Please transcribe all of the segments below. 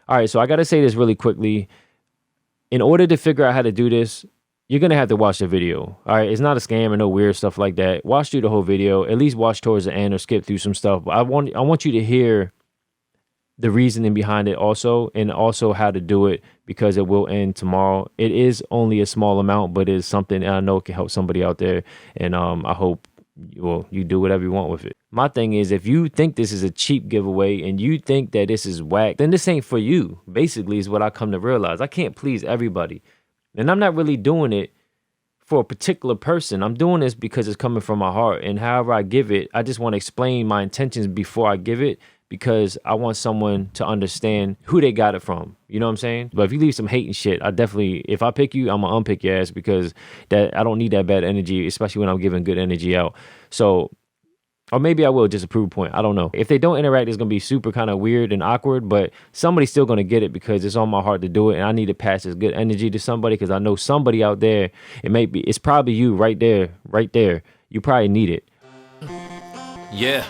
All right, so I got to say this really quickly. In order to figure out how to do this, you're going to have to watch the video. All right, it's not a scam or no weird stuff like that. Watch through the whole video. At least watch towards the end or skip through some stuff. But I want you to hear the reasoning behind it also, and also how to do it, because it will end tomorrow. It is only a small amount, but it's something I know can help somebody out there. And I hope you do whatever you want with it. My thing is, if you think this is a cheap giveaway and you think that this is whack, then this ain't for you, basically, is what I come to realize. I can't please everybody. And I'm not really doing it for a particular person. I'm doing this because it's coming from my heart. And however I give it, I just want to explain my intentions before I give it, because I want someone to understand who they got it from. You know what I'm saying? But if you leave some hate and shit, I definitely, if I pick you, I'm gonna unpick your ass, because that I don't need that bad energy, especially when I'm giving good energy out. So, or maybe I will just a proof point. I don't know. If they don't interact, it's gonna be super kind of weird and awkward, but somebody's still gonna get it because it's on my heart to do it, and I need to pass this good energy to somebody, because I know somebody out there, it's probably you right there. You probably need it. Yeah.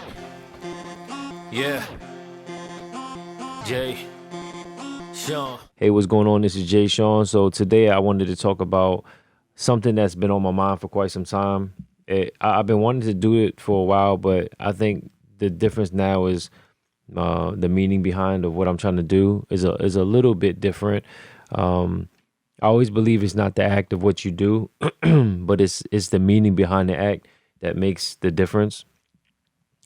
Jsean. Hey, what's going on? This is Jsean. So today I wanted to talk about something that's been on my mind for quite some time. I've been wanting to do it for a while, but I think the difference now is the meaning behind of what I'm trying to do is a little bit different. I always believe it's not the act of what you do, but it's the meaning behind the act that makes the difference.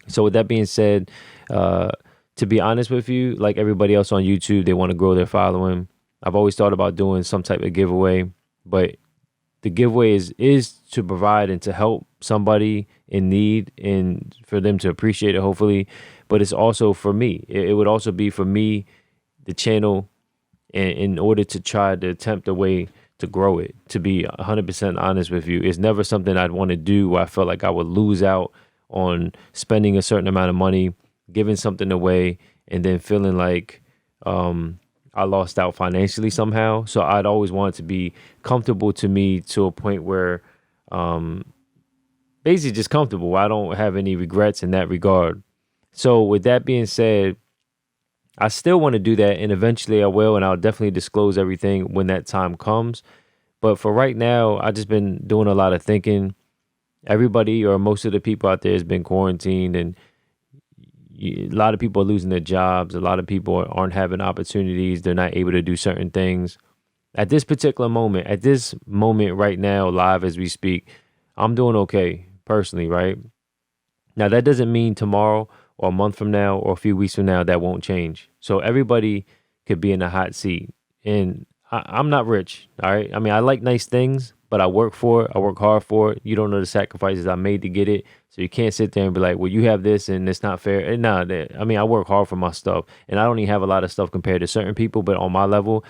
So with that being said, to be honest with you, like everybody else on YouTube, they want to grow their following. I've always thought about doing some type of giveaway, but the giveaway is to provide and to help somebody in need and for them to appreciate it, hopefully. But it's also for me. It would also be for me, the channel, in order to try to attempt a way to grow it. To be 100% honest with you, it's never something I'd want to do where I felt like I would lose out on spending a certain amount of money, giving something away, and then feeling like I lost out financially somehow. So I'd always want it to be comfortable to me, to a point where basically just comfortable. I don't have any regrets in that regard. So with that being said, I still want to do that, and eventually I will, and I'll definitely disclose everything when that time comes. But for right now, I've just been doing a lot of thinking. Everybody, or most of the people out there, has been quarantined, and a lot of people are losing their jobs. A lot of people aren't having opportunities. They're not able to do certain things. At this particular moment, right now, live as we speak, I'm doing okay personally, right? Now, that doesn't mean tomorrow or a month from now or a few weeks from now that won't change. So everybody could be in a hot seat. And I'm not rich, all right? I mean, I like nice things, but I work for it. I work hard for it. You don't know the sacrifices I made to get it. So you can't sit there and be like, well, you have this and it's not fair. And nah, I mean, I work hard for my stuff, and I don't even have a lot of stuff compared to certain people, but on my level,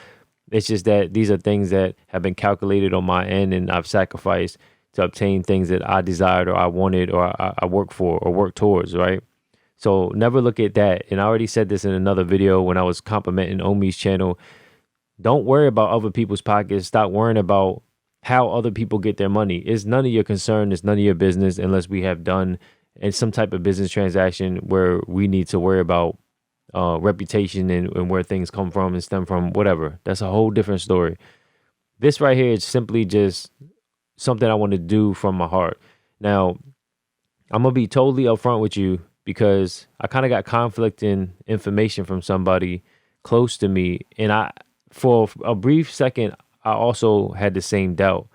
it's just that these are things that have been calculated on my end, and I've sacrificed to obtain things that I desired or I wanted or I work for or work towards, right? So never look at that. And I already said this in another video when I was complimenting Omi's channel. Don't worry about other people's pockets. Stop worrying about how other people get their money. It's none of your concern. It's none of your business, unless we have done some type of business transaction where we need to worry about reputation and where things come from and stem from, whatever. That's a whole different story. This right here is simply just something I want to do from my heart. Now, I'm going to be totally upfront with you, because I kind of got conflicting information from somebody close to me. And for a brief second, I also had the same doubt.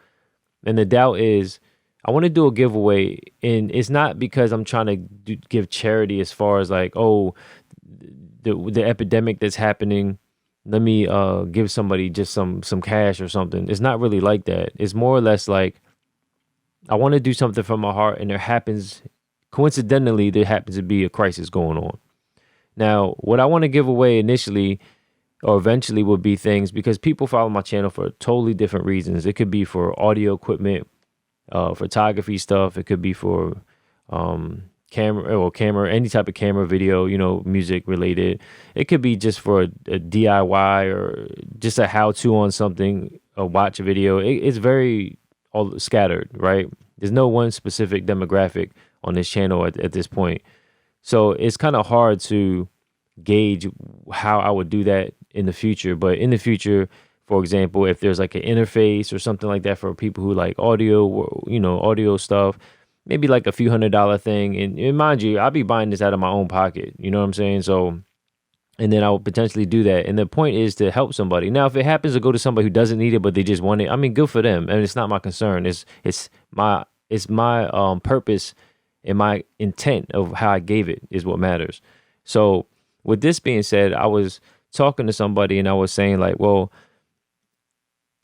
And the doubt is, I want to do a giveaway, and it's not because I'm trying to give charity as far as like, oh, the epidemic that's happening, let me give somebody just some cash or something. It's not really like that. It's more or less like, I want to do something from my heart, and there happens to be a crisis going on. Now, what I want to give away initially or eventually would be things, because people follow my channel for totally different reasons. It could be for audio equipment, photography stuff. It could be for camera, any type of camera, video, music related. It could be just for a DIY or just a how-to on something, a watch video. It's very all scattered, right? There's no one specific demographic on this channel at this point. So it's kind of hard to gauge how I would do that in the future. But in the future, for example, if there's like an interface or something like that for people who like audio, audio stuff, maybe like a few $100 thing. And mind you, I'll be buying this out of my own pocket. You know what I'm saying? So, and then I would potentially do that. And the point is to help somebody. Now, if it happens to go to somebody who doesn't need it, but they just want it, I mean, good for them. And it's not my concern. It's my purpose and my intent of how I gave it is what matters. So with this being said, I was talking to somebody and I was saying like, well,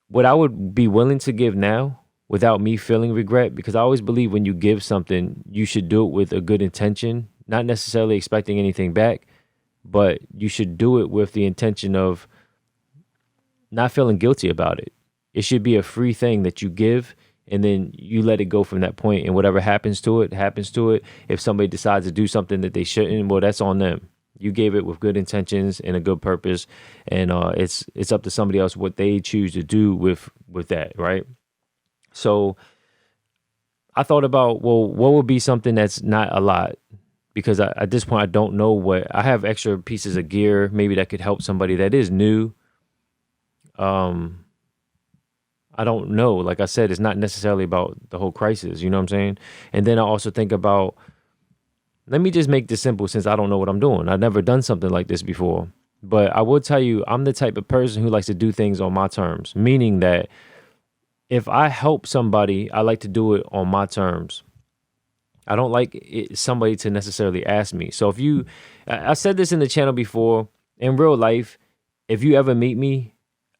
what I would be willing to give now without me feeling regret, because I always believe when you give something, you should do it with a good intention, not necessarily expecting anything back, but you should do it with the intention of not feeling guilty about it. It should be a free thing that you give and then you let it go from that point, and whatever happens to it, happens to it. If somebody decides to do something that they shouldn't, well, that's on them. You gave it with good intentions and a good purpose, and it's up to somebody else what they choose to do with that, right? So I thought about, well, what would be something that's not a lot? Because at this point, I don't know what I have extra pieces of gear maybe that could help somebody that is new. I don't know. Like I said, it's not necessarily about the whole crisis. You know what I'm saying? And then I also think about, let me just make this simple since I don't know what I'm doing. I've never done something like this before. But I will tell you, I'm the type of person who likes to do things on my terms, meaning that if I help somebody, I like to do it on my terms. I don't like somebody to necessarily ask me. So I said this in the channel before, in real life, if you ever meet me,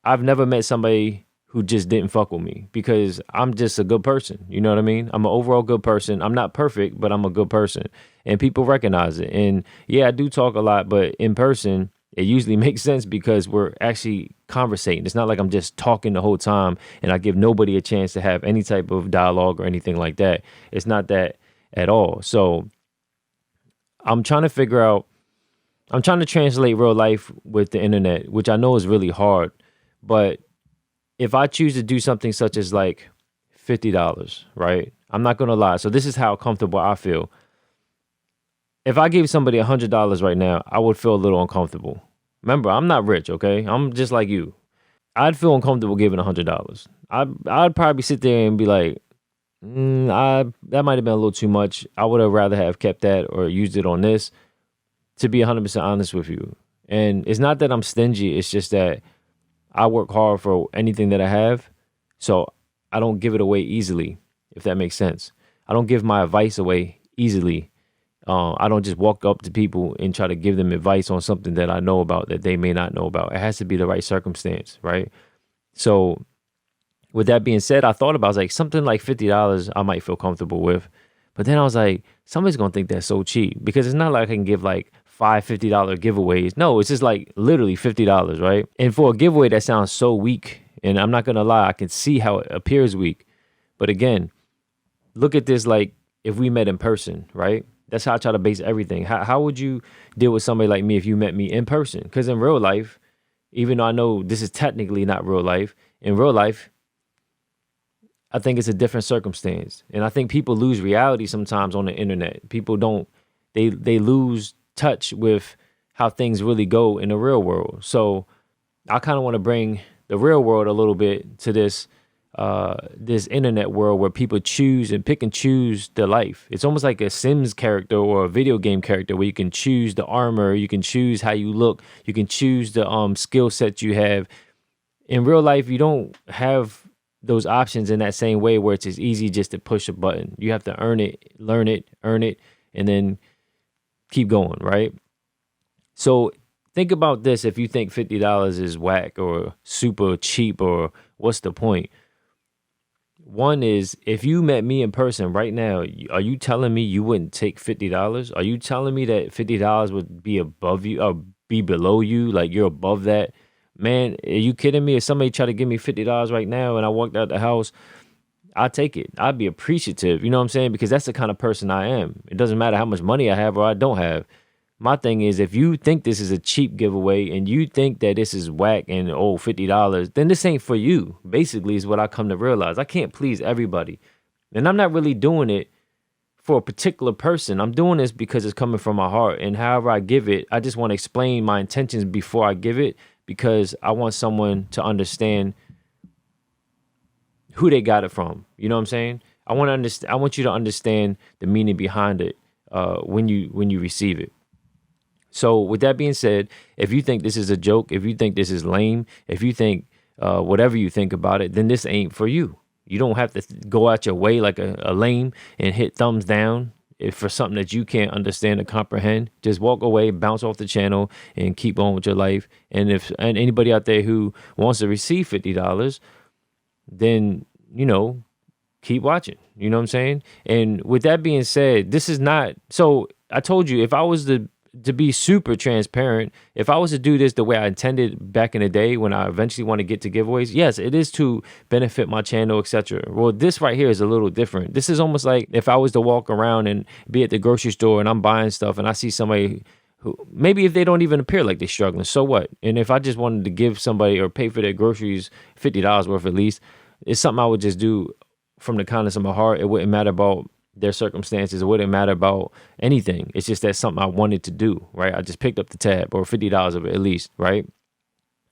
I've never met somebody who just didn't fuck with me because I'm just a good person. You know what I mean? I'm an overall good person. I'm not perfect, but I'm a good person. And people recognize it. And yeah, I do talk a lot, but in person, it usually makes sense because we're actually conversating. It's not like I'm just talking the whole time and I give nobody a chance to have any type of dialogue or anything like that. It's not that at all. So I'm trying to translate real life with the internet, which I know is really hard. But if I choose to do something such as like $50, right? I'm not going to lie. So this is how comfortable I feel. If I gave somebody $100 right now, I would feel a little uncomfortable. Remember, I'm not rich, okay? I'm just like you. I'd feel uncomfortable giving $100. I'd probably sit there and be like, that might have been a little too much. I would have rather have kept that or used it on this, to be 100% honest with you. And it's not that I'm stingy. It's just that I work hard for anything that I have. So I don't give it away easily, if that makes sense. I don't give my advice away easily. I don't just walk up to people and try to give them advice on something that I know about that they may not know about. It has to be the right circumstance, right? So with that being said, I was like, something like $50 I might feel comfortable with. But then I was like, somebody's going to think that's so cheap because it's not like I can give like $5 $50 giveaways. No, it's just like literally $50, right? And for a giveaway that sounds so weak, and I'm not going to lie, I can see how it appears weak. But again, look at this like if we met in person, right? That's how I try to base everything. How would you deal with somebody like me if you met me in person? Because in real life, even though I know this is technically not real life, in real life, I think it's a different circumstance. And I think people lose reality sometimes on the internet. People don't, they lose touch with how things really go in the real world. So I kind of want to bring the real world a little bit to this internet world where people choose and pick and choose their life. It's almost like a Sims character or a video game character where you can choose the armor, you can choose how you look, you can choose the skill sets you have. In real life, you don't have those options in that same way where it's as easy just to push a button. You have to earn it, learn it, earn it, and then keep going, right? So think about this. If you think $50 is whack or super cheap or what's the point? One is, if you met me in person right now, are you telling me you wouldn't take $50? Are you telling me that $50 would be above you or be below you? Like you're above that? Man, are you kidding me? If somebody tried to give me $50 right now and I walked out the house, I'd take it. I'd be appreciative. You know what I'm saying? Because that's the kind of person I am. It doesn't matter how much money I have or I don't have. My thing is, if you think this is a cheap giveaway and you think that this is whack and $50, then this ain't for you. Basically is what I come to realize. I can't please everybody. And I'm not really doing it for a particular person. I'm doing this because it's coming from my heart. And however I give it, I just want to explain my intentions before I give it, because I want someone to understand who they got it from. You know what I'm saying? I want to understand. I want you to understand the meaning behind it when you receive it. So with that being said, if you think this is a joke, if you think this is lame, if you think whatever you think about it, then this ain't for you. You don't have to go out your way like a lame and hit thumbs down if for something that you can't understand or comprehend. Just walk away, bounce off the channel, and keep on with your life. And if anybody out there who wants to receive $50, then keep watching. You know what I'm saying? And with that being said, this is not. So I told you, if I was to be super transparent, if I was to do this the way I intended back in the day when I eventually want to get to giveaways, yes, it is to benefit my channel, etc. Well, this right here is a little different. This is almost like if I was to walk around and be at the grocery store and I'm buying stuff and I see somebody who, maybe if they don't even appear like they're struggling, so what? And if I just wanted to give somebody or pay for their groceries $50 worth at least, it's something I would just do from the kindness of my heart. It wouldn't matter about their circumstances. It wouldn't matter about anything. It's just that's something I wanted to do, right? I just picked up the tab, or $50 of it at least, right?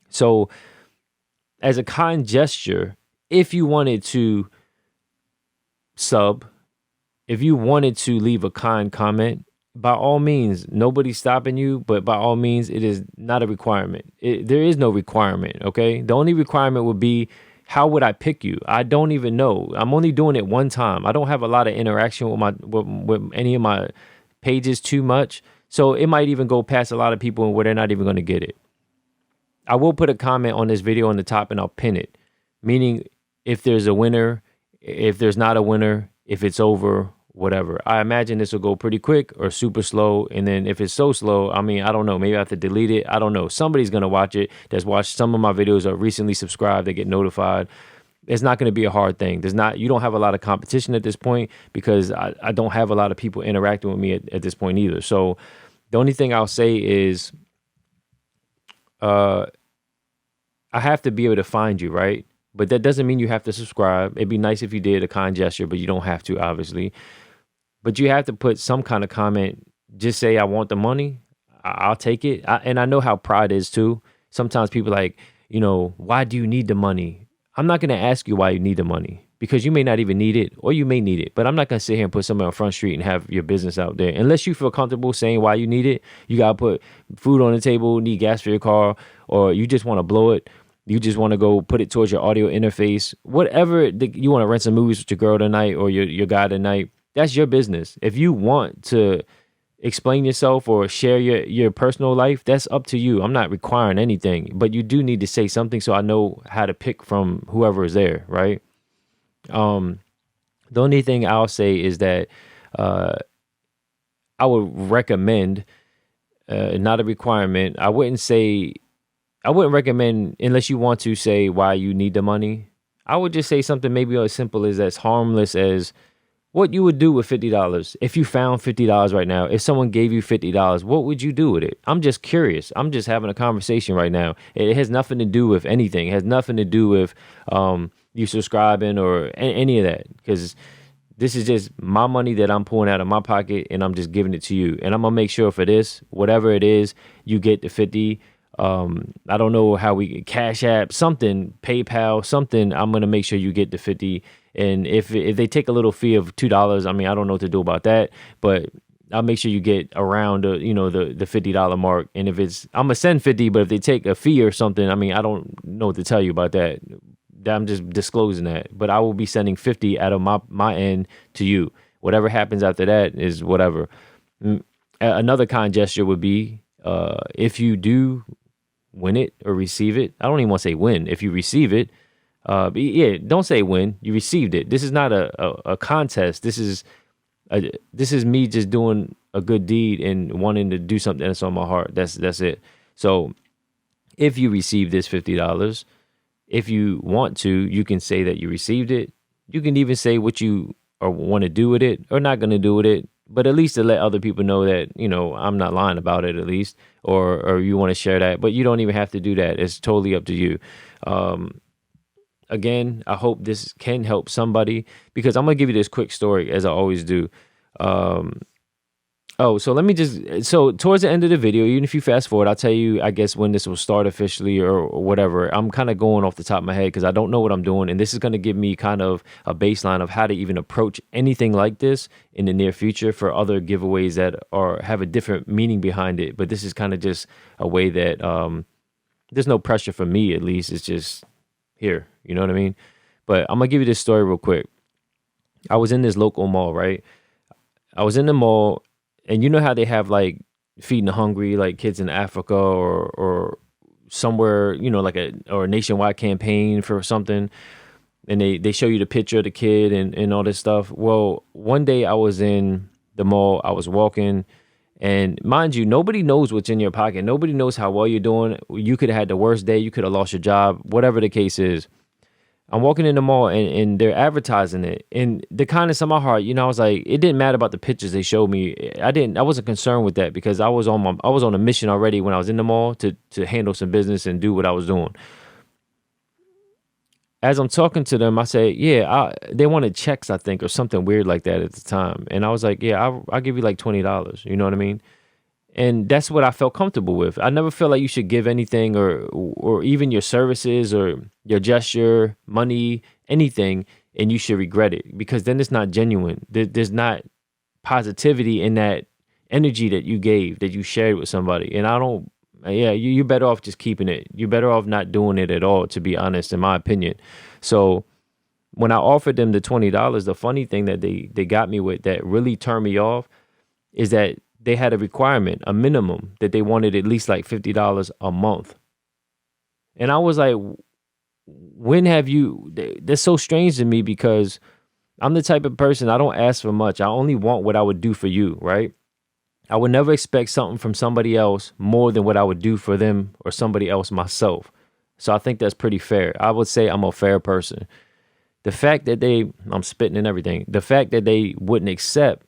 So as a kind gesture, if you wanted to sub, if you wanted to leave a kind comment, by all means, nobody's stopping you, but by all means, it is not a requirement. There is no requirement, okay? The only requirement would be, how would I pick you? I don't even know. I'm only doing it one time. I don't have a lot of interaction with any of my pages too much. So it might even go past a lot of people and where they're not even going to get it. I will put a comment on this video on the top and I'll pin it. Meaning if there's a winner, if there's not a winner, if it's over, whatever. I imagine this will go pretty quick or super slow. And then if it's so slow, I mean, I don't know. Maybe I have to delete it. I don't know. Somebody's going to watch it that's watched some of my videos or recently subscribed. They get notified. It's not going to be a hard thing. You don't have a lot of competition at this point because I don't have a lot of people interacting with me at this point either. So the only thing I'll say is I have to be able to find you, right? But that doesn't mean you have to subscribe. It'd be nice if you did a kind gesture, but you don't have to, obviously. But you have to put some kind of comment. Just say, I want the money. I'll take it. And I know how pride is too. Sometimes people like, why do you need the money? I'm not going to ask you why you need the money because you may not even need it or you may need it. But I'm not going to sit here and put somebody on Front Street and have your business out there. Unless you feel comfortable saying why you need it. You got to put food on the table, need gas for your car, or you just want to blow it. You just want to go put it towards your audio interface. Whatever you want to rent some movies with your girl tonight or your guy tonight. That's your business. If you want to explain yourself or share your personal life, that's up to you. I'm not requiring anything, but you do need to say something so I know how to pick from whoever is there, right? The only thing I'll say is that I would recommend, not a requirement. I wouldn't recommend unless you want to say why you need the money. I would just say something maybe as simple as harmless as what you would do with $50. If you found $50 right now, if someone gave you $50, what would you do with it? I'm just curious. I'm just having a conversation right now. It has nothing to do with anything. It has nothing to do with you subscribing or any of that. Because this is just my money that I'm pulling out of my pocket and I'm just giving it to you. And I'm going to make sure for this, whatever it is, you get the 50. I don't know how we Cash App, something, PayPal, something. I'm going to make sure you get the 50. And if they take a little fee of $2, I mean, I don't know what to do about that, but I'll make sure you get around the $50 mark. And if I'm gonna send 50, but if they take a fee or something, I mean, I don't know what to tell you about that. I'm just disclosing that, but I will be sending 50 out of my end to you. Whatever happens after that is whatever. Another kind gesture would be, if you do win it or receive it, I don't even want to say win. If you receive it, don't say win. You received it. This is not a contest. This is me just doing a good deed and wanting to do something that's on my heart. That's it. So if you receive this $50, if you want to, you can say that you received it. You can even say what you want to do with it or not going to do with it. But at least to let other people know that, I'm not lying about it at least, or you want to share that. But you don't even have to do that. It's totally up to you. Again, I hope this can help somebody because I'm going to give you this quick story as I always do. Oh, so let me just so towards the end of the video, even if you fast forward, I'll tell you, I guess, when this will start officially or whatever. I'm kind of going off the top of my head because I don't know what I'm doing, and this is going to give me kind of a baseline of how to even approach anything like this in the near future for other giveaways that are have a different meaning behind it. But this is kind of just a way that there's no pressure for me, at least. It's just here, you know what I mean? But I'm gonna give you this story real quick. I was in this local mall, right? I was in the mall, and you know how they have like feeding the hungry, like kids in Africa or somewhere, you know, like a nationwide campaign for something, and they show you the picture of the kid and all this stuff. Well, one day I was in the mall, I was walking, and mind you, nobody knows what's in your pocket. Nobody knows how well you're doing. You could have had the worst day. You could have lost your job, whatever the case is. I'm walking in the mall and they're advertising it. And the kindness of my heart, you know, I was like, it didn't matter about the pictures they showed me. I wasn't concerned with that because I was on a mission already when I was in the mall to handle some business and do what I was doing. As I'm talking to them, I say, yeah, they wanted checks, I think, or something weird like that at the time. And I was like, yeah, I'll give you like $20. You know what I mean? And that's what I felt comfortable with. I never feel like you should give anything or even your services or your gesture, money, anything, and you should regret it because then it's not genuine. There's not positivity in that energy that you gave, that you shared with somebody. And I don't, yeah, you're better off just keeping it. You're better off not doing it at all, to be honest, in my opinion. So when I offered them the $20, the funny thing that they got me with that really turned me off is that they had a requirement, a minimum that they wanted at least like $50 a month. And I was like, when have you, that's so strange to me because I'm the type of person, I don't ask for much. I only want what I would do for you, right? I would never expect something from somebody else more than what I would do for them or somebody else myself. So I think that's pretty fair. I would say I'm a fair person. The fact that I'm spitting and everything, the fact that they wouldn't accept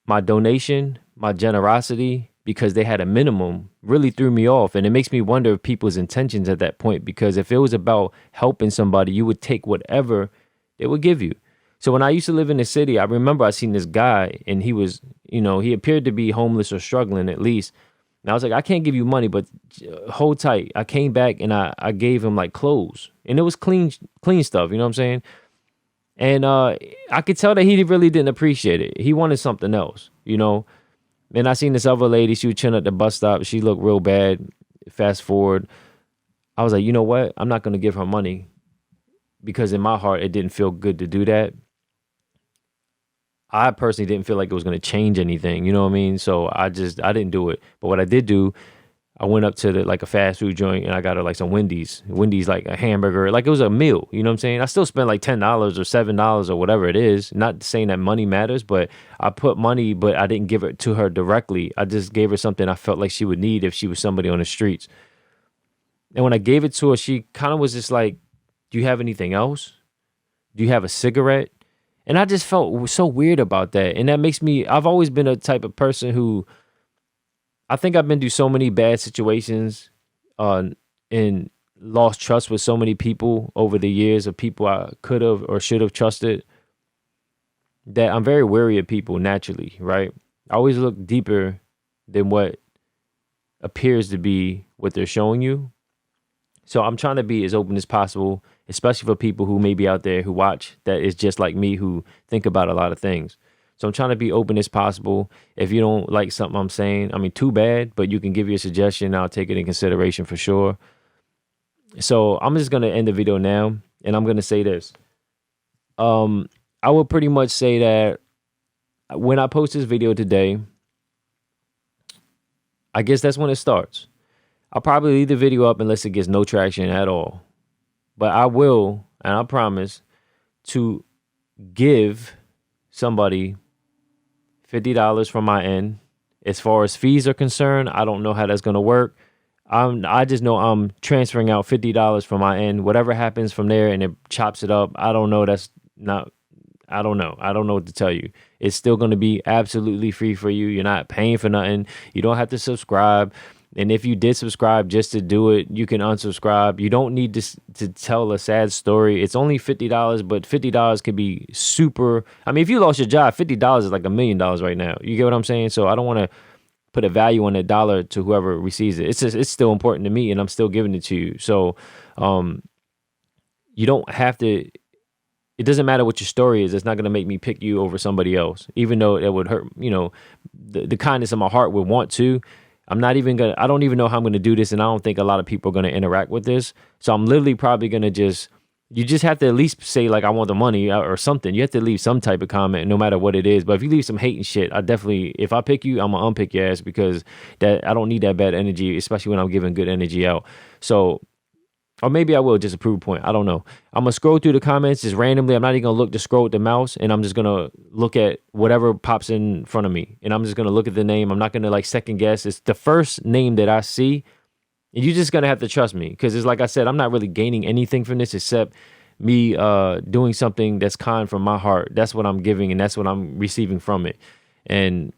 my donation, my generosity, because they had a minimum really threw me off. And it makes me wonder people's intentions at that point, because if it was about helping somebody, you would take whatever they would give you. So when I used to live in the city, I remember I seen this guy and he was, you know, he appeared to be homeless or struggling at least. And I was like, I can't give you money, but hold tight. I came back and I gave him like clothes, and it was clean stuff. You know what I'm saying? And I could tell that he really didn't appreciate it. He wanted something else, you know. And I seen this other lady, she was chilling at the bus stop. She looked real bad. Fast forward, I was like, you know what? I'm not going to give her money because in my heart, it didn't feel good to do that. I personally didn't feel like it was going to change anything, you know what I mean? So I didn't do it. But what I did do, I went up to like a fast food joint and I got her like some Wendy's like a hamburger, like it was a meal. You know what I'm saying? I still spent like $10 or $7 or whatever it is. Not saying that money matters, but I put money, but I didn't give it to her directly. I just gave her something I felt like she would need if she was somebody on the streets. And when I gave it to her, she kind of was just like, do you have anything else? Do you have a cigarette? And I just felt so weird about that. And that makes me, I've always been a type of person who, I think I've been through so many bad situations and lost trust with so many people over the years of people I could have or should have trusted that I'm very wary of people naturally, right? I always look deeper than what appears to be what they're showing you. So I'm trying to be as open as possible, especially for people who may be out there who watch that is just like me, who think about a lot of things. So I'm trying to be open as possible. If you don't like something I'm saying, I mean, too bad, but you can give your suggestion. I'll take it in consideration for sure. So I'm just going to end the video now, and I'm going to say this. I will pretty much say that when I post this video today, I guess that's when it starts. I'll probably leave the video up unless it gets no traction at all. But I will, and I promise, to give somebody $50 from my end. As far as fees are concerned, I don't know how that's going to work. I just know I'm transferring out $50 from my end. Whatever happens from there and it chops it up, I don't know. I don't know. I don't know what to tell you. It's still going to be absolutely free for you. You're not paying for nothing. You don't have to subscribe. And if you did subscribe just to do it, you can unsubscribe. You don't need to tell a sad story. It's only $50, but $50 could be super. I mean, if you lost your job, $50 is like $1 million right now. You get what I'm saying? So I don't want to put a value on a dollar to whoever receives it. It's still important to me, and I'm still giving it to you. So you don't have to. It doesn't matter what your story is. It's not going to make me pick you over somebody else, even though it would hurt. The kindness of my heart would want to. I don't even know how I'm going to do this, and I don't think a lot of people are going to interact with this. So I'm literally probably going to you just have to at least say, like, I want the money or something. You have to leave some type of comment, no matter what it is. But if you leave some hate and shit, if I pick you, I'm going to unpick your ass, because I don't need that bad energy, especially when I'm giving good energy out. So, or maybe I will, just a proof point. I don't know. I'm going to scroll through the comments just randomly. I'm not even going to look to scroll with the mouse, and I'm just going to look at whatever pops in front of me. And I'm just going to look at the name. I'm not going to like second guess. It's the first name that I see. And you're just going to have to trust me, because it's like I said, I'm not really gaining anything from this except me doing something that's kind from my heart. That's what I'm giving, and that's what I'm receiving from it. And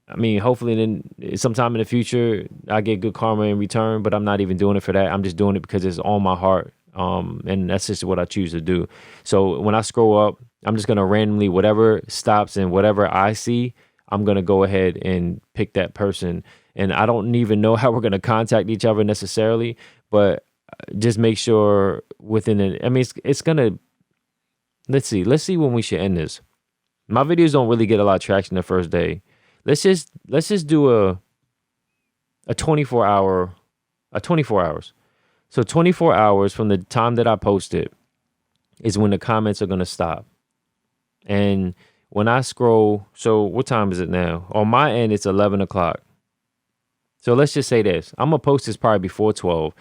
I mean, hopefully then sometime in the future, I get good karma in return, but I'm not even doing it for that. I'm just doing it because it's on my heart. And that's just what I choose to do. So when I scroll up, I'm just going to randomly, whatever stops and whatever I see, I'm going to go ahead and pick that person. And I don't even know how we're going to contact each other necessarily, but just make sure it's going to, let's see when we should end this. My videos don't really get a lot of traction the first day. Let's just do a 24 hours. So 24 hours from the time that I post it is when the comments are going to stop. And when I scroll, so what time is it now? On my end, it's 11 o'clock. So let's just say this. I'm going to post this probably before 12.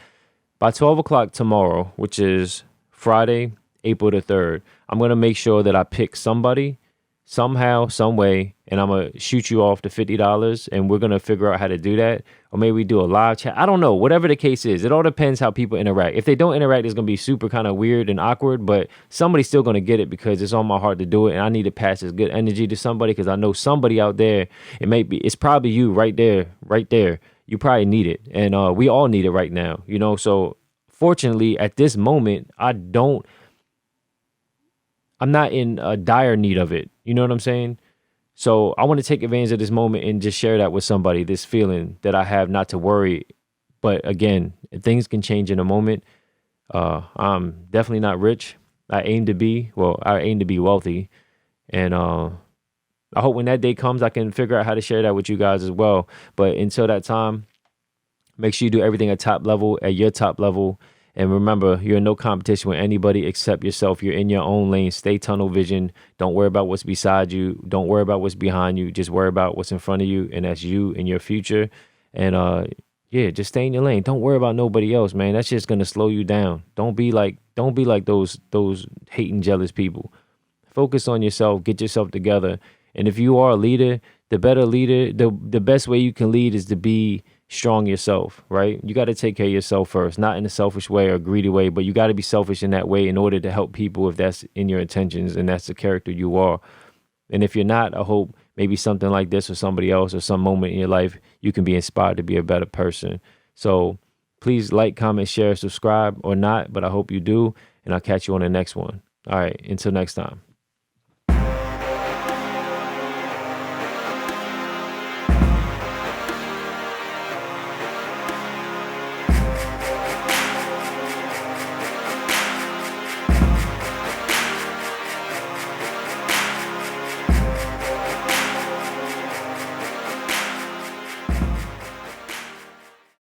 By 12 o'clock tomorrow, which is Friday, April the 3rd, I'm going to make sure that I pick somebody somehow, some way, and I'm going to shoot you off the $50, and we're going to figure out how to do that. Or maybe we do a live chat. I don't know. Whatever the case is, it all depends how people interact. If they don't interact, it's going to be super kind of weird and awkward, but somebody's still going to get it because it's on my heart to do it, and I need to pass this good energy to somebody, because I know somebody out there, it's probably you right there. You probably need it, and we all need it right now, So fortunately, at this moment, I'm not in a dire need of it. You know what I'm saying? So I want to take advantage of this moment and just share that with somebody, this feeling that I have, not to worry. But again, things can change in a moment. I'm definitely not rich. I aim to be wealthy. And I hope when that day comes, I can figure out how to share that with you guys as well. But until that time, make sure you do everything at your top level. And remember, you're in no competition with anybody except yourself. You're in your own lane. Stay tunnel vision. Don't worry about what's beside you. Don't worry about what's behind you. Just worry about what's in front of you, and that's you and your future. And just stay in your lane. Don't worry about nobody else, man. That's just gonna slow you down. Don't be like those hating, jealous people. Focus on yourself. Get yourself together. And if you are a leader, the better leader, the best way you can lead is to be strong yourself, right? You got to take care of yourself first, not in a selfish way or greedy way, but you got to be selfish in that way in order to help people if that's in your intentions and that's the character you are. And if you're not, I hope maybe something like this or somebody else or some moment in your life, you can be inspired to be a better person. So please like, comment, share, subscribe or not, but I hope you do. And I'll catch you on the next one. All right. Until next time.